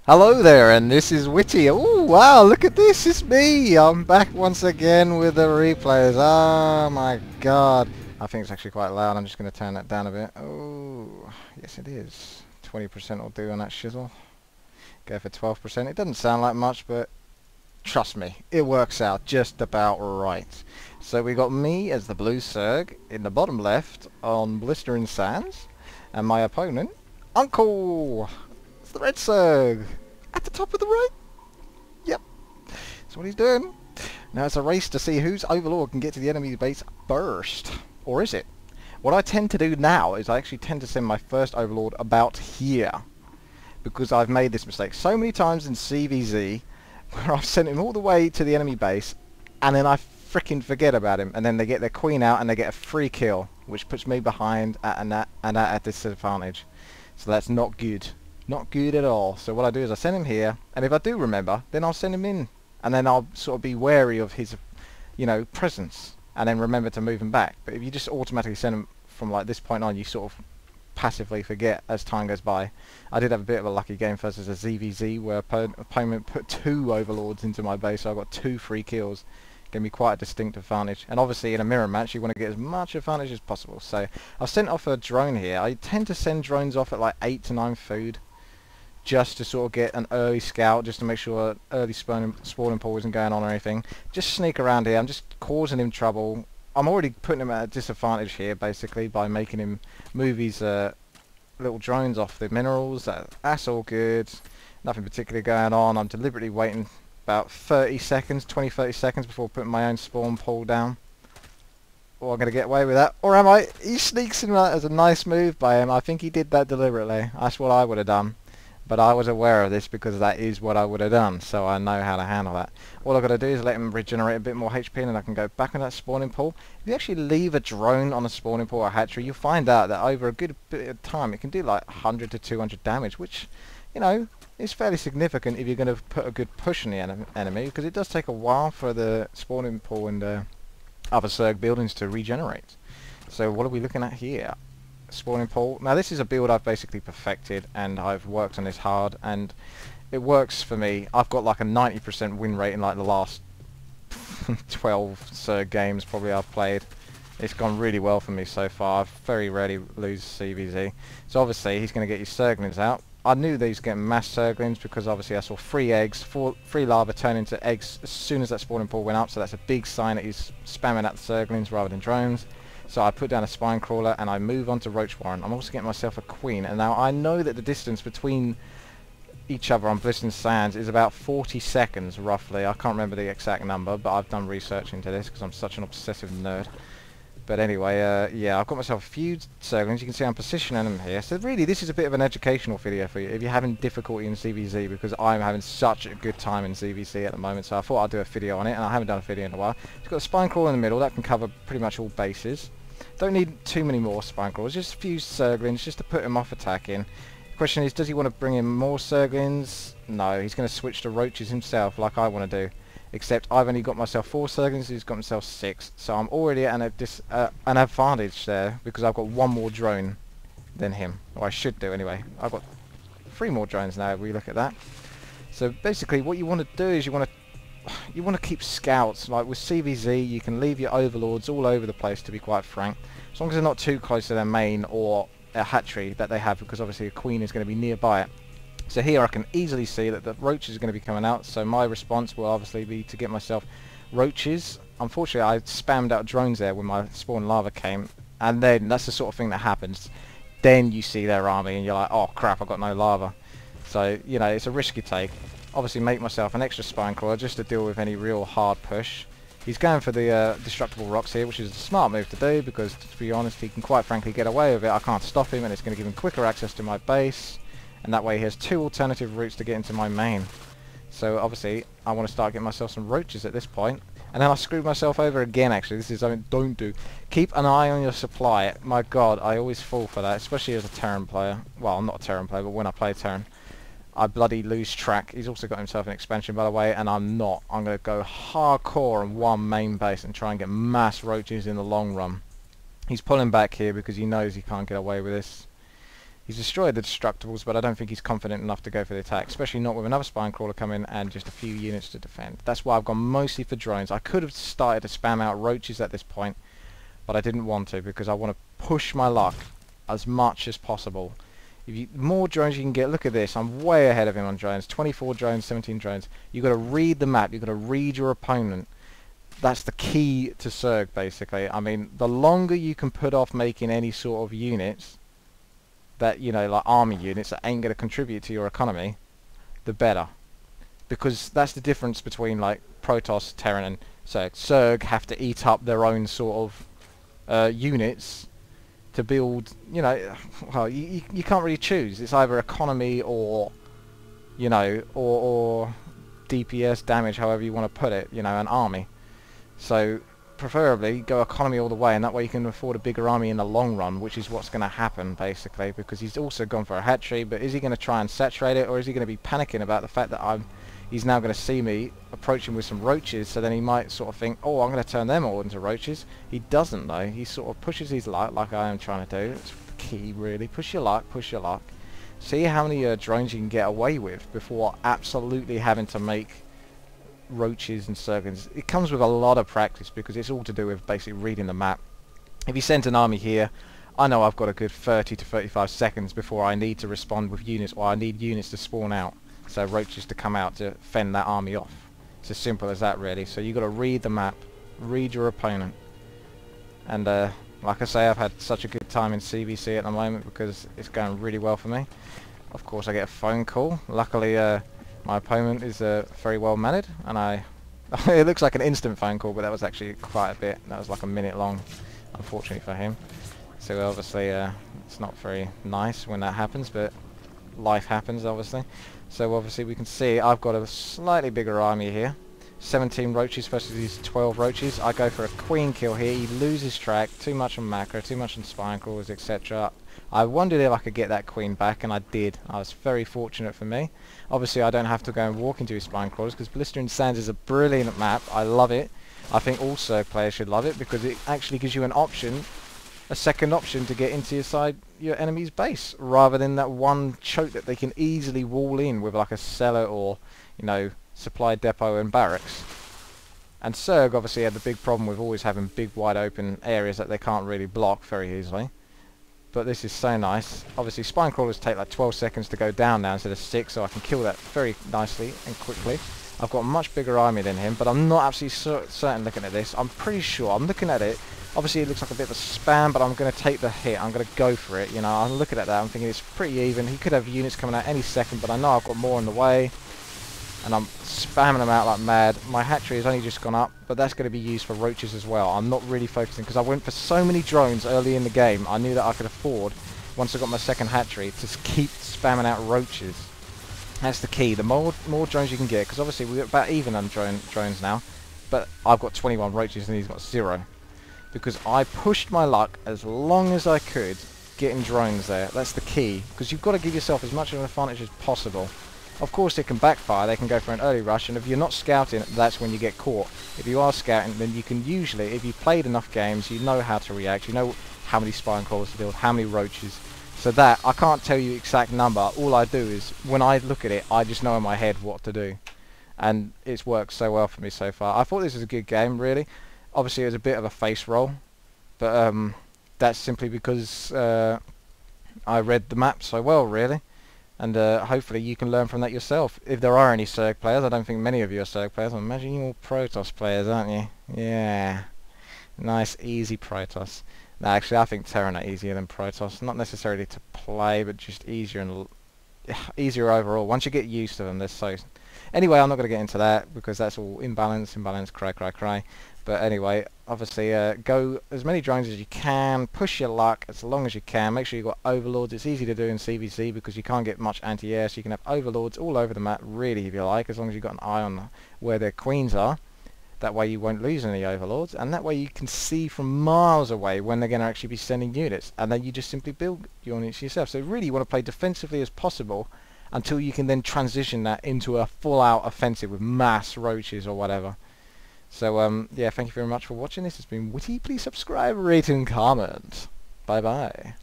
Hello there, and this is Witty. Oh wow, look at this, it's me! I'm back once again with the replays. Oh my god. I think it's actually quite loud, I'm just going to turn that down a bit. Oh, yes it is. 20% will do on that shizzle. Go for 12%. It doesn't sound like much, but trust me, it works out just about right. So we got me as the blue Zerg in the bottom left on Blistering Sands, and my opponent, UncLe! It's the red Zerg! At the top of the right! Yep, that's what he's doing. Now it's a race to see whose overlord can get to the enemy base first. Or is it? What I tend to do now is I actually tend to send my first overlord about here. Because I've made this mistake so many times in CVZ, where I've sent him all the way to the enemy base, and then I frickin' forget about him, and then they get their queen out and they get a free kill, which puts me behind at a disadvantage. So that's not good. Not good at all. So what I do is I send him here, and if I do remember, then I'll send him in, and then I'll sort of be wary of his, you know, presence, and then remember to move him back. But if you just automatically send him from like this point on, you sort of passively forget as time goes by. I did have a bit of a lucky game first as a ZVZ where opponent put 2 overlords into my base, so I got 2 free kills. Gave me quite a distinct advantage, and obviously in a mirror match you want to get as much advantage as possible. So I've sent off a drone here. I tend to send drones off at like 8 to 9 food, just to sort of get an early scout, just to make sure early spawning pool isn't going on or anything. Just sneak around here. I'm just causing him trouble. I'm already putting him at a disadvantage here, basically, by making him move his little drones off the minerals. That's all good. Nothing particularly going on. I'm deliberately waiting about 30 seconds, 20-30 seconds before putting my own spawn pool down. Oh, I'm going to get away with that. Or am I? He sneaks in as a nice move by him. I think he did that deliberately. That's what I would have done. But I was aware of this because that is what I would have done, so I know how to handle that. All I've got to do is let him regenerate a bit more HP, and then I can go back in that spawning pool. If you actually leave a drone on a spawning pool or hatchery, you'll find out that over a good bit of time it can do like 100 to 200 damage, which, you know, is fairly significant if you're going to put a good push on the enemy, because it does take a while for the spawning pool and other Zerg buildings to regenerate. So what are we looking at here? Spawning pool. Now this is a build I've basically perfected, and I've worked on this hard, and it works for me. I've got like a 90% win rate in like the last 12 games probably I've played. It's gone really well for me so far. I very rarely lose CVZ. So obviously he's going to get his Zerglings out. I knew that he was getting mass Zerglings because obviously I saw 3 eggs, 3 larvae turn into eggs as soon as that spawning pool went up, so that's a big sign that he's spamming at the Zerglings rather than drones. So I put down a spine crawler and I move on to roach warren. I'm also getting myself a queen, and now I know that the distance between each other on Blistering Sands is about 40 seconds roughly. I can't remember the exact number, but I've done research into this because I'm such an obsessive nerd. But anyway, yeah, I've got myself a few Zerglings. You can see I'm positioning them here. So really this is a bit of an educational video for you if you're having difficulty in CVZ, because I'm having such a good time in CVZ at the moment. So I thought I'd do a video on it, and I haven't done a video in a while. It's got a spine crawler in the middle. That can cover pretty much all bases. Don't need too many more spine crawlers, just a few Zerglings just to put him off attacking. The question is, does he want to bring in more Zerglings? No, he's going to switch to roaches himself like I want to do. Except I've only got myself 4 Zerglings, he's got himself 6. So I'm already at an advantage there because I've got 1 more drone than him. Or I should do anyway. I've got 3 more drones now if we look at that. So basically what you want to do is you want to keep scouts. Like with CVZ you can leave your overlords all over the place, to be quite frank, as long as they're not too close to their main or a hatchery that they have, because obviously a queen is going to be nearby it. So here I can easily see that the roaches are going to be coming out, so my response will obviously be to get myself roaches. Unfortunately I spammed out drones there when my spawn lava came, and then that's the sort of thing that happens. Then you see their army and you're like, oh crap, I've got no lava. So, you know, it's a risky take. Obviously make myself an extra spine crawler just to deal with any real hard push. He's going for the destructible rocks here, which is a smart move to do because, to be honest, he can quite frankly get away with it. I can't stop him, and it's going to give him quicker access to my base, and that way he has 2 alternative routes to get into my main. So obviously I want to start getting myself some roaches at this point. And then I screwed myself over again actually. This is something don't do. Keep an eye on your supply. My god, I always fall for that, especially as a Terran player. Well, I'm not a Terran player, but when I play Terran I bloody lose track. He's also got himself an expansion, by the way, and I'm not. I'm going to go hardcore on 1 main base and try and get mass roaches in the long run. He's pulling back here because he knows he can't get away with this. He's destroyed the destructibles, but I don't think he's confident enough to go for the attack, especially not with another spine crawler coming and just a few units to defend. That's why I've gone mostly for drones. I could have started to spam out roaches at this point, but I didn't want to because I want to push my luck as much as possible. The more drones you can get, look at this, I'm way ahead of him on drones. 24 drones, 17 drones. You've got to read the map, you've got to read your opponent. That's the key to Zerg, basically. I mean, the longer you can put off making any sort of units that, you know, like army units that ain't going to contribute to your economy, the better. Because that's the difference between, like, Protoss, Terran and Zerg. Zerg have to eat up their own sort of units to build, you know, well, you can't really choose. It's either economy or, you know, or DPS damage, however you want to put it, you know, an army. So preferably go economy all the way, and that way you can afford a bigger army in the long run, which is what's going to happen basically, because he's also gone for a hatchery. But is he going to try and saturate it, or is he going to be panicking about the fact that he's now going to see me approaching with some roaches, so then he might sort of think, oh, I'm going to turn them all into roaches. He doesn't though. He sort of pushes his luck like I am trying to do. It's the key really. Push your luck, push your luck. See how many drones you can get away with before absolutely having to make roaches and Zergans. It comes with a lot of practice because it's all to do with basically reading the map. If he sends an army here, I know I've got a good 30 to 35 seconds before I need to respond with units, or I need units to spawn out, so roaches to come out to fend that army off. It's as simple as that really. So you've got to read the map, read your opponent, and like I say, I've had such a good time in CVC at the moment because it's going really well for me. Of course I get a phone call. Luckily my opponent is very well mannered, and it looks like an instant phone call, but that was actually quite a bit. That was like a minute long, unfortunately for him. So obviously it's not very nice when that happens, but life happens obviously. So obviously we can see I've got a slightly bigger army here. 17 roaches versus these 12 roaches. I go for a queen kill here. He loses track, too much on macro, too much on spine crawlers, etc. I wondered if I could get that queen back, and I did. I was very fortunate for me. Obviously I don't have to go and walk into his spine crawlers because Blistering Sands is a brilliant map. I love it. I think also players should love it because it actually gives you an option, a second option to get into your enemy's base, rather than that one choke that they can easily wall in with like a cellar or, you know, supply depot and barracks. And Zerg obviously had the big problem with always having big wide open areas that they can't really block very easily. But this is so nice. Obviously spine crawlers take like 12 seconds to go down now instead of 6, so I can kill that very nicely and quickly. I've got a much bigger army than him, but I'm not absolutely certain looking at this. I'm pretty sure, I'm looking at it, obviously it looks like a bit of a spam, but I'm going to take the hit, I'm going to go for it, you know. I'm looking at that, I'm thinking it's pretty even. He could have units coming out any second, but I know I've got more on the way, and I'm spamming them out like mad. My hatchery has only just gone up, but that's going to be used for roaches as well. I'm not really focusing, because I went for so many drones early in the game, I knew that I could afford, once I got my second hatchery, to keep spamming out roaches. That's the key. The more drones you can get, because obviously we're about even on drones now, but I've got 21 roaches and he's got 0. Because I pushed my luck as long as I could getting drones there. That's the key, because you've got to give yourself as much of an advantage as possible. Of course it can backfire, they can go for an early rush, and if you're not scouting, that's when you get caught. If you are scouting, then you can usually, if you've played enough games, you know how to react, you know how many spine crawlers to build, how many roaches. So that, I can't tell you exact number. All I do is, when I look at it, I just know in my head what to do. And it's worked so well for me so far. I thought this was a good game, really. Obviously, it was a bit of a face roll. But that's simply because I read the map so well, really. And hopefully you can learn from that yourself. If there are any Zerg players, I don't think many of you are Zerg players. I imagine you're all Protoss players, aren't you? Yeah. Nice, easy Protoss. No, actually, I think Terran are easier than Protoss. Not necessarily to play, but just easier and easier overall. Once you get used to them, they're so... Anyway, I'm not going to get into that because that's all imbalance, cry. But anyway, obviously, go as many drones as you can. Push your luck as long as you can. Make sure you've got overlords. It's easy to do in CVC because you can't get much anti-air, so you can have overlords all over the map, really, if you like, as long as you've got an eye on where their queens are. That way you won't lose any overlords, and that way you can see from miles away when they're going to actually be sending units, and then you just simply build your units yourself. So really you want to play defensively as possible until you can then transition that into a full-out offensive with mass roaches or whatever. So yeah, thank you very much for watching. This has been WTii. Please subscribe, rate and comment. Bye bye.